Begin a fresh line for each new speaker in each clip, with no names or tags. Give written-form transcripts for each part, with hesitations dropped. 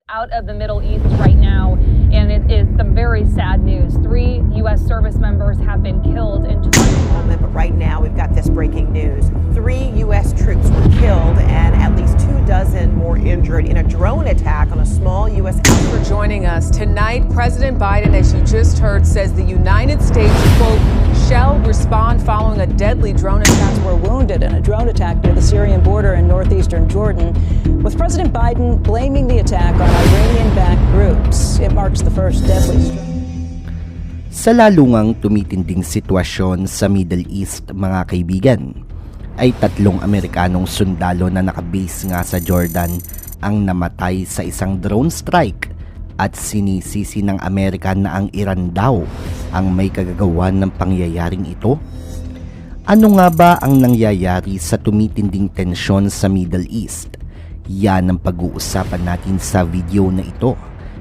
Out of the Middle East right now, and it is some very sad news. 3 U.S. service members have been killed in
But right now, we've got this breaking news. 3 U.S. troops were killed and at least 24 more injured in a drone attack on a small U.S.
For joining us tonight, President Biden, as you just heard, says the United States, quote, shall respond following a deadly drone attack.
Were wounded in a drone attack near the Syrian border in northeastern Jordan, with President Biden blaming the attack on Iranian-backed groups. It marks the first deadly strike.
Sa lalungang tumitinding sitwasyon sa Middle East, mga kaibigan, ay 3 Amerikanong sundalo na nakabase nga sa Jordan ang namatay sa isang drone strike at sinisisi ng Amerika na ang Iran daw ang may kagagawan ng pangyayaring ito. Ano nga ba ang nangyayari sa tumitinding tensyon sa Middle East? Yan ang pag-uusapan natin sa video na ito.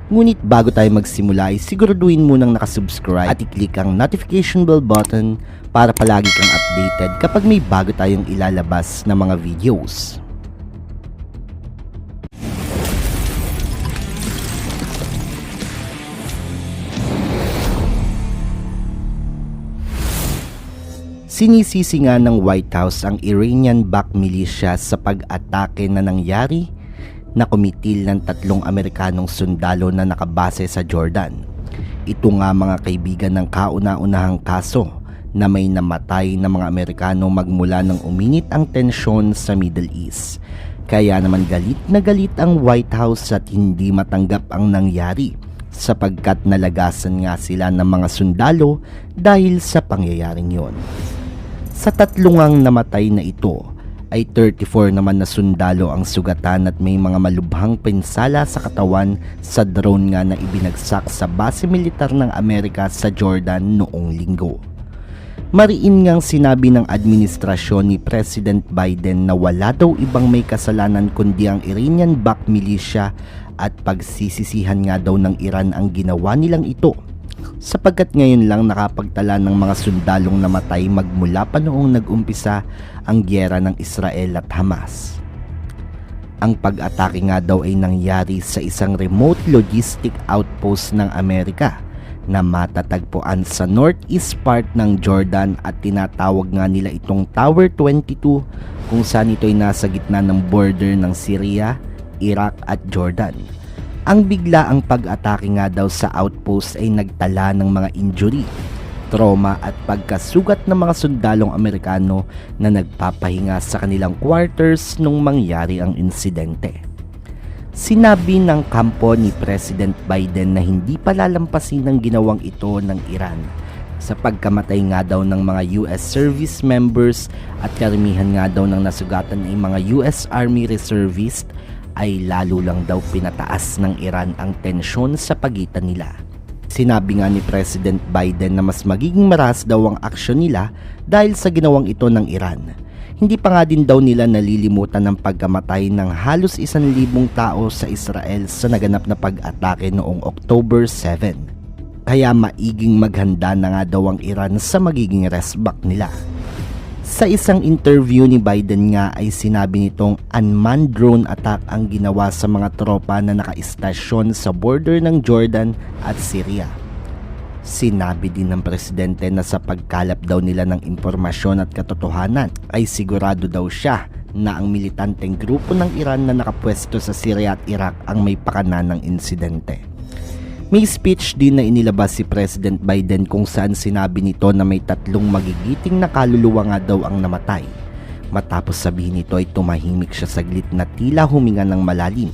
Ngunit bago tayo magsimula ay siguraduhin munang nakasubscribe at i-click ang notification bell button para palagi kang updated kapag may bago tayong ilalabas na mga videos. Sinisisi nga ng White House ang Iranian-backed militia sa pag-atake na nangyari na kumitil ng 3 Amerikanong sundalo na nakabase sa Jordan. Ito nga mga kaibigan ng kauna-unahang kaso na may namatay na mga Amerikano magmula nang uminit ang tensyon sa Middle East. Kaya naman galit na galit ang White House at hindi matanggap ang nangyari sapagkat nalagasan nga sila ng mga sundalo dahil sa pangyayaring yon. Sa 3 ngang namatay na ito, ay 34 naman na sundalo ang sugatan at may mga malubhang pinsala sa katawan sa drone nga na ibinagsak sa base militar ng Amerika sa Jordan noong linggo. Mariin ngang sinabi ng administrasyon ni President Biden na wala daw ibang may kasalanan kundi ang Iranian-backed militia at pagsisisihan nga daw ng Iran ang ginawa nilang ito, sapagkat ngayon lang nakapagtala ng mga sundalong namatay magmula pa noong nag-umpisa ang gyera ng Israel at Hamas. Ang pag-atake nga daw ay nangyari sa isang remote logistic outpost ng Amerika na matatagpuan sa northeast part ng Jordan at tinatawag nga nila itong Tower 22 kung saan ito ay nasa gitna ng border ng Syria, Iraq at Jordan. Ang biglaang pag-atake nga daw sa outpost ay nagtala ng mga injury, trauma at pagkasugat ng mga sundalong Amerikano na nagpapahinga sa kanilang quarters nung mangyari ang insidente. Sinabi ng kampo ni President Biden na hindi palalampasin ang ginawang ito ng Iran sa pagkamatay nga daw ng mga US service members at karamihan nga daw ng nasugatan ay mga US Army reservist ay lalo lang daw pinataas ng Iran ang tensyon sa pagitan nila. Sinabi nga ni President Biden na mas magiging maras daw ang aksyon nila dahil sa ginawang ito ng Iran. Hindi pa nga din daw nila nalilimutan ng pagkamatay ng halos 1,000 tao sa Israel sa naganap na pag-atake noong October 7. Kaya maiging maghanda na nga daw ang Iran sa magiging resback nila. Sa isang interview ni Biden nga ay sinabi nitong unmanned drone attack ang ginawa sa mga tropa na nakaistasyon sa border ng Jordan at Syria. Sinabi din ng presidente na sa pagkalap daw nila ng impormasyon at katotohanan ay sigurado daw siya na ang militanteng grupo ng Iran na nakapwesto sa Syria at Iraq ang may pakanan ng insidente. May speech din na inilabas si President Biden kung saan sinabi nito na may 3 magigiting na kaluluwa nga daw ang namatay. Matapos sabihin nito ay tumahimik siya saglit na tila huminga ng malalim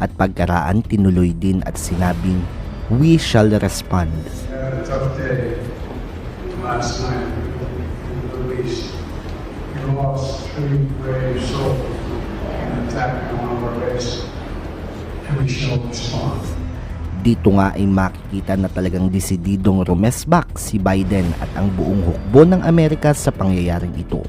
at pagkaraan tinuloy din at sinabing, "We shall respond."
We had a tough day last night in the Middle East. We lost 3 brave soldiers in an attack on one of our bases, and we shall respond.
Dito nga ay makikita na talagang desididong rumesbak si Biden at ang buong hukbo ng Amerika sa pangyayaring ito.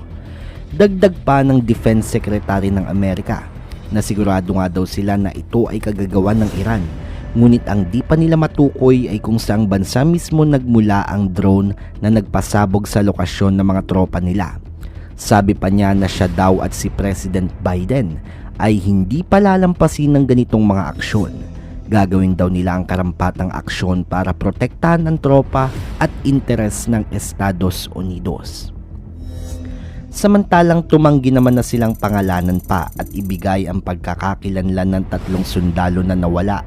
Dagdag pa ng Defense Secretary ng Amerika na sigurado nga daw sila na ito ay kagagawan ng Iran, ngunit ang di pa nila matukoy ay kung saang bansa mismo nagmula ang drone na nagpasabog sa lokasyon ng mga tropa nila. Sabi pa niya na siya daw at si President Biden ay hindi palalampasin ng ganitong mga aksyon Gagawin daw nila ang karampatang aksyon para protektahan ang tropa at interes ng Estados Unidos. Samantalang tumanggi naman na silang pangalanan pa at ibigay ang pagkakakilanlan ng 3 sundalo na nawala.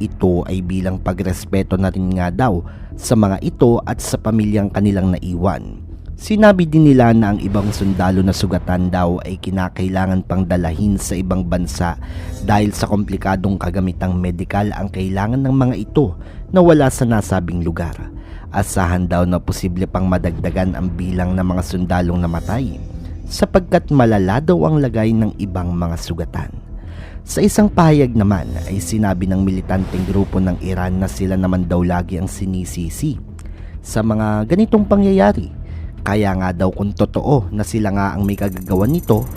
Ito ay bilang pagrespeto na rin nga daw sa mga ito at sa pamilyang kanilang naiwan. Sinabi din nila na ang ibang sundalo na sugatan daw ay kinakailangan pang dalahin sa ibang bansa dahil sa komplikadong kagamitang medikal ang kailangan ng mga ito na wala sa nasabing lugar. Asahan daw na posible pang madagdagan ang bilang ng mga sundalong namatay sapagkat malala daw ang lagay ng ibang mga sugatan. Sa isang pahayag naman ay sinabi ng militanteng grupo ng Iran na sila naman daw lagi ang sinisisi sa mga ganitong pangyayari. Kaya nga daw kung totoo na sila nga ang may kagagawan nito,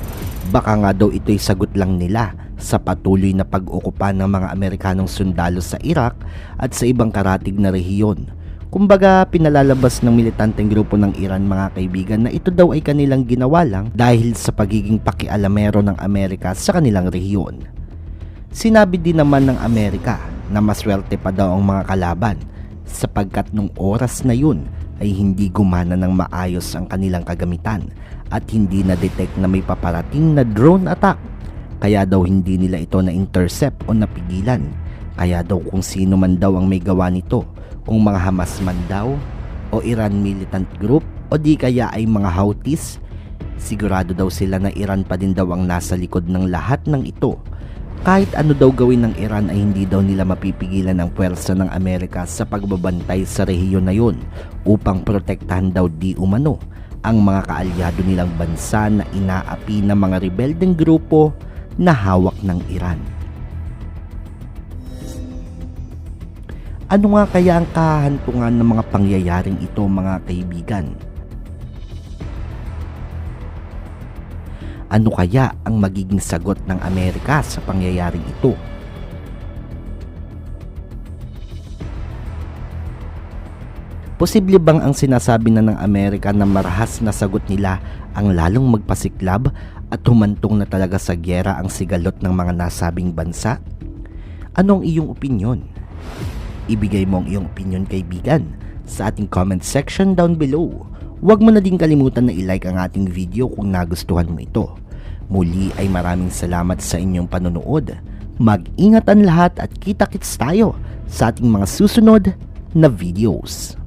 baka nga daw ito'y sagot lang nila sa patuloy na pag-okupa ng mga Amerikanong sundalo sa Iraq at sa ibang karatig na rehiyon. Kumbaga pinalalabas ng militanteng grupo ng Iran mga kaibigan na ito daw ay kanilang ginawa lang dahil sa pagiging pakialamero ng Amerika sa kanilang rehiyon. Sinabi din naman ng Amerika na maswerte pa daw ang mga kalaban sapagkat nung oras na yun ay hindi gumana ng maayos ang kanilang kagamitan at hindi na-detect na may paparating na drone attack. Kaya daw hindi nila ito na-intercept o napigilan. Kaya daw kung sino man daw ang may gawa nito, kung mga Hamas man daw o Iran militant group o di kaya ay mga Houthis, sigurado daw sila na Iran pa din daw ang nasa likod ng lahat ng ito. Kahit ano daw gawin ng Iran ay hindi daw nila mapipigilan ang puwersa ng Amerika sa pagbabantay sa rehiyon na yun upang protektahan daw di umano ang mga kaalyado nilang bansa na inaapi ng mga rebeldeng grupo na hawak ng Iran. Ano nga kaya ang kahantungan ng mga pangyayaring ito mga kaibigan? Ano kaya ang magiging sagot ng Amerika sa pangyayaring ito? Posible bang ang sinasabi na ng Amerika na marahas na sagot nila ang lalong magpasiklab at humantong na talaga sa gyera ang sigalot ng mga nasabing bansa? Anong iyong opinyon? Ibigay mo ang iyong opinyon kaibigan sa ating comment section down below. Huwag mo na din kalimutan na i-like ang ating video kung nagustuhan mo ito. Muli ay maraming salamat sa inyong panonood. Mag-ingat ang lahat at kita-kits tayo sa ating mga susunod na videos.